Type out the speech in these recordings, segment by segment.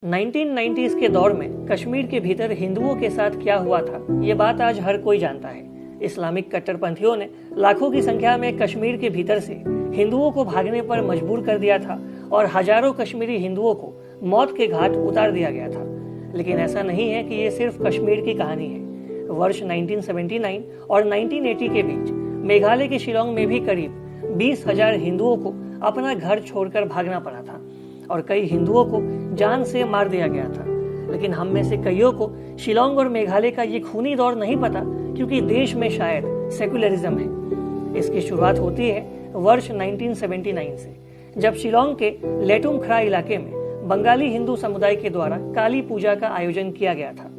1990s के दौर में कश्मीर के भीतर हिंदुओं के साथ क्या हुआ था, ये बात आज हर कोई जानता है। इस्लामिक कट्टरपंथियों ने लाखों की संख्या में कश्मीर के भीतर से हिंदुओं को भागने पर मजबूर कर दिया था और हजारों कश्मीरी हिंदुओं को मौत के घाट उतार दिया गया था। लेकिन ऐसा नहीं है कि ये सिर्फ कश्मीर की कहानी है। वर्ष 1979 और 1980 के बीच मेघालय के शिलांग में भी करीब 20,000 हिंदुओं को अपना घर छोड़कर भागना पड़ा था और कई हिंदुओं को जान से मार दिया गया था। लेकिन हम में से कईयों को शिलांग और मेघालय का ये खूनी दौर नहीं पता, क्योंकि देश में शायद सेकुलरिज्म है। इसकी शुरुआत होती है वर्ष 1979 से, जब शिलांग के लेटुमख्रा इलाके में बंगाली हिंदू समुदाय के द्वारा काली पूजा का आयोजन किया गया था।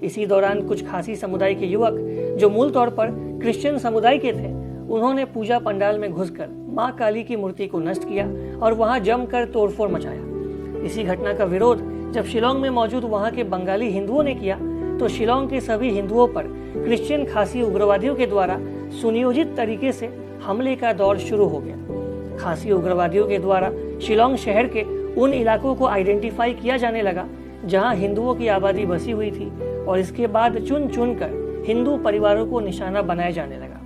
इसी दौरान कुछ खासी समुदाय के युवक, जो मूल तौर पर क्रिश्चियन समुदाय के थे, उन्होंने पूजा पंडाल में घुसकर मां काली की मूर्ति को नष्ट किया और वहां जमकर तोड़फोड़ मचाया। इसी घटना का विरोध जब शिलांग में मौजूद वहां के बंगाली हिंदुओं ने किया, तो शिलांग के सभी हिंदुओं पर क्रिश्चियन खासी उग्रवादियों के द्वारा सुनियोजित तरीके से हमले का दौर शुरू हो गया। खासी उग्रवादियों के द्वारा शिलांग शहर के उन इलाकों को आइडेंटिफाई किया जाने लगा जहां हिंदुओं की आबादी बसी हुई थी, और इसके बाद चुन चुन कर हिंदू परिवारों को निशाना बनाया जाने लगा।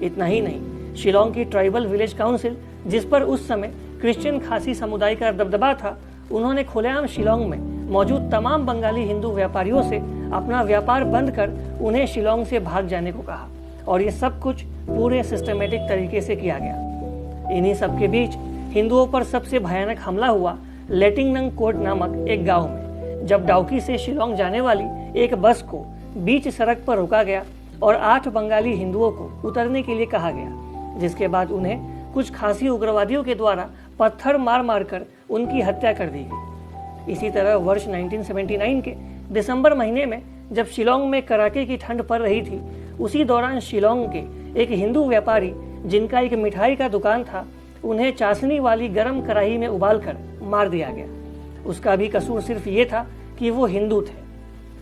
इतना ही नहीं, शिलांग की ट्राइबल विलेज काउंसिल, जिस पर उस समय क्रिश्चियन खासी समुदाय का दबदबा था, उन्होंने खुलेआम शिलांग में मौजूद तमाम बंगाली हिंदू व्यापारियों से अपना व्यापार बंद कर उन्हें शिलांग से भाग जाने को कहा, और ये सब कुछ पूरे सिस्टमेटिक तरीके से किया गया। इन्हीं सब के बीच हिंदुओं पर सबसे भयानक हमला हुआ लेटिंगनंग कोट नामक एक गाँव में, जब डाउकी से शिलांग जाने वाली एक बस को बीच सड़क पर रोका गया और 8 बंगाली हिंदुओं को उतरने के लिए कहा गया, जिसके बाद उन्हें कुछ खासी उग्रवादियों के द्वारा पत्थर मार मार कर उनकी हत्या कर दी गई। इसी तरह वर्ष 1979 के दिसंबर महीने में जब शिलांग में कड़ाके की ठंड पड़ रही थी, उसी दौरान शिलांग के एक हिंदू व्यापारी, जिनका एक मिठाई का दुकान था, उन्हें चाशनी वाली गर्म कढ़ाई में उबालकर मार दिया गया। उसका भी कसूर सिर्फ ये था कि वो हिंदू थे।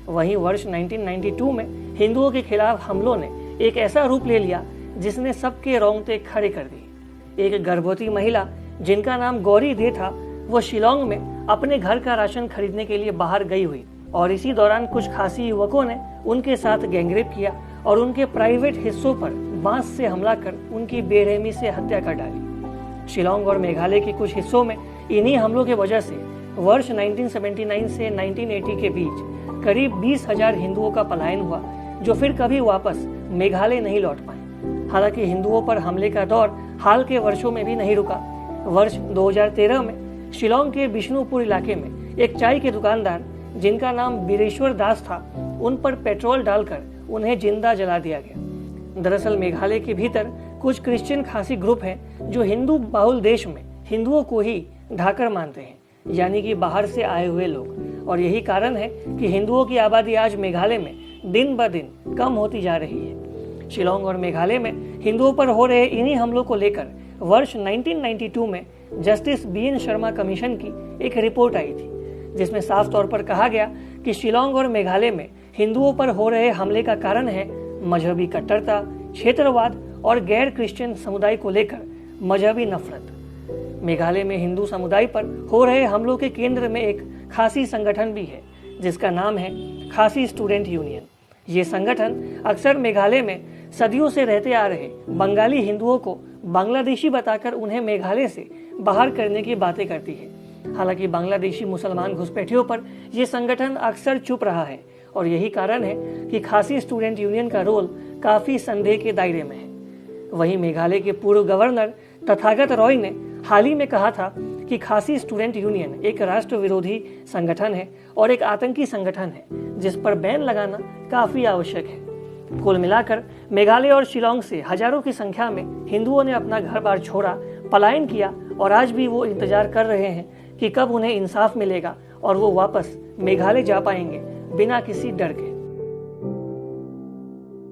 वहीं वर्ष 1992 में हिंदुओं के खिलाफ हमलों ने एक ऐसा रूप ले लिया जिसने सबके रोंगटे खड़े कर दिए। एक गर्भवती महिला, जिनका नाम गौरी दे था, वो शिलांग में अपने घर का राशन खरीदने के लिए बाहर गई हुई, और इसी दौरान कुछ खासी युवकों ने उनके साथ गैंगरेप किया और उनके प्राइवेट हिस्सों पर बांस से हमला कर उनकी बेरहमी से हत्या कर डाली। शिलांग और मेघालय के कुछ हिस्सों में इन्हीं हमलों की वजह से वर्ष 1979 से 1980 के बीच करीब 20,000 हिंदुओं का पलायन हुआ, जो फिर कभी वापस मेघालय नहीं लौट पाए। हालांकि हिंदुओं पर हमले का दौर हाल के वर्षों में भी नहीं रुका। वर्ष 2013 में शिलांग के बिष्णुपुर इलाके में एक चाय के दुकानदार, जिनका नाम बीरेश्वर दास था, उन पर पेट्रोल डालकर उन्हें जिंदा जला दिया गया। दरअसल मेघालय के भीतर कुछ क्रिश्चियन खासी ग्रुप हैं जो हिंदू बाहुल देश में हिंदुओं को ही ढाकर मानते हैं, यानी कि बाहर से आए हुए लोग। और यही कारण है कि हिंदुओं की आबादी आज मेघालय में दिन ब दिन कम होती जा रही है। शिलांग और मेघालय में हिंदुओं पर हो रहे इन्हीं हमलों को लेकर वर्ष 1992 में जस्टिस BN शर्मा कमीशन की एक रिपोर्ट आई थी, जिसमें साफ तौर पर कहा गया कि शिलांग और मेघालय में हिंदुओं पर हो रहे हमले का कारण है मजहबी कट्टरता, क्षेत्रवाद और गैर क्रिश्चियन समुदाय को लेकर मजहबी नफरत। मेघालय में हिंदू समुदाय पर हो रहे हमलों के केंद्र में एक खासी संगठन भी है, जिसका नाम है खासी स्टूडेंट यूनियन। ये संगठन अक्सर मेघालय में सदियों से रहते आ रहे बंगाली हिंदुओं को बांग्लादेशी बताकर उन्हें मेघालय से बाहर करने की बातें करती है। हालांकि बांग्लादेशी मुसलमान घुसपैठियों पर यह संगठन अक्सर चुप रहा है, और यही कारण है कि खासी स्टूडेंट यूनियन का रोल काफी संदेह के दायरे में है। वहीं मेघालय के पूर्व गवर्नर तथागत रॉय ने हाल ही में कहा था कि खासी स्टूडेंट यूनियन एक राष्ट्र विरोधी संगठन है और एक आतंकी संगठन है, जिस पर बैन लगाना काफी आवश्यक है। कुल मिलाकर मेघालय और शिलांग से हजारों की संख्या में हिंदुओं ने अपना घर बार छोड़ा, पलायन किया, और आज भी वो इंतजार कर रहे हैं कि कब उन्हें इंसाफ मिलेगा और वो वापस मेघालय जा पाएंगे बिना किसी डर के।